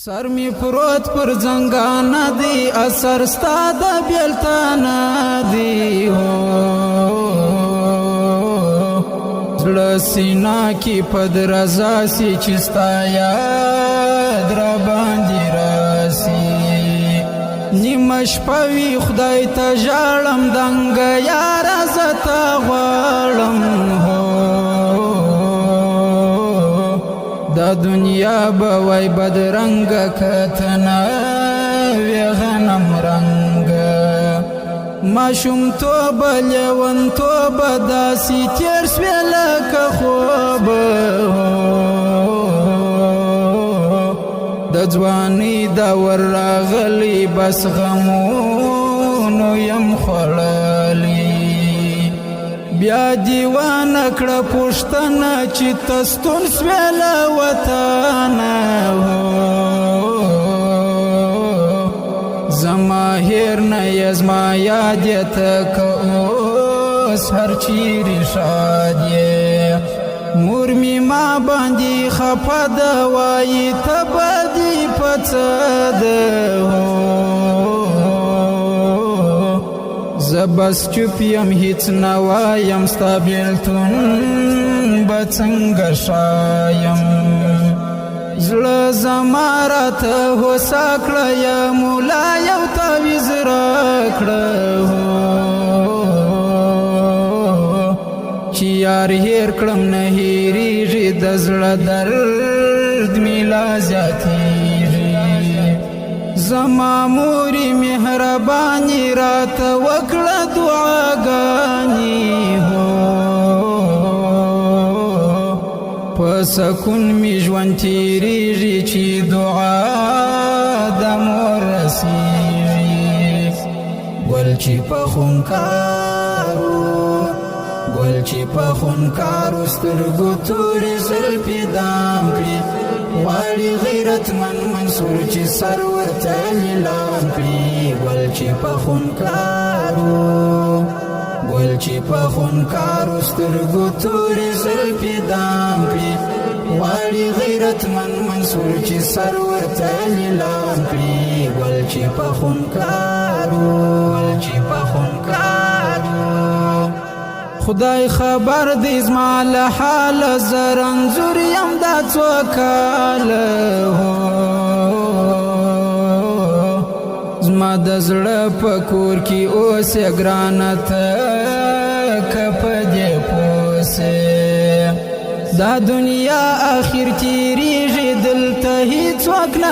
سر می پروت پر زنگانا دی اثر ستا د بیلتانا دی زړه سینا کی پد رضا سی چستا یاد را باندې راسی نیمش پوی خدای ته ژړم دنګ یار زتا غواړم دا دنیا بوای بدرنگ کتنا وی غنم رنگ ماشوم توب لیون توب داسی تیر سویلک خوب د ځواني دور راغلی بس غمونو یم خوړلی بیا دیوان کړه پښتنه چې تستون سویله وطنه زما هیر نه یې زما یاد یې ته که اوس هر چیرې ښاد یې مور مې ما باندې خفه ده وایي ته به دې په څه ده زه بس چوپ یم هیڅ نه وایم ستا بیلتون به څنګه ښایم زړه زما راته هوسا کړه یا مولا یو تعویض راکړه چې یار هیر کړم نه هیریږي د زړه درد مې لا زیاتیږي زما موری مهربانی رات وکړه دعاګانی په سکون می ژوند تیریږي چې دعا د مور رسیږي ګل چې په خونکارو ګل چې په خونکارو سترګو تورې زلفې دام کړي غواړي غیرتمن منصور چې سر ورته لیلام کړي ګل چې په خونکارو ګل چې په خونکارو سترګو تورې زلفې دام کړي غواړي غیرتمن منصور چې سر ورته لیلام کړي ګل چې په خونکارو ګل چې په خونکارو خدای خبر دی زما له حال زه رنځور یم دا څو کاله زما د زړه په کور کې اوسې ګرانه ته که په دې پوسې دا دنیا اخر تیریږي دلته هیڅوک نه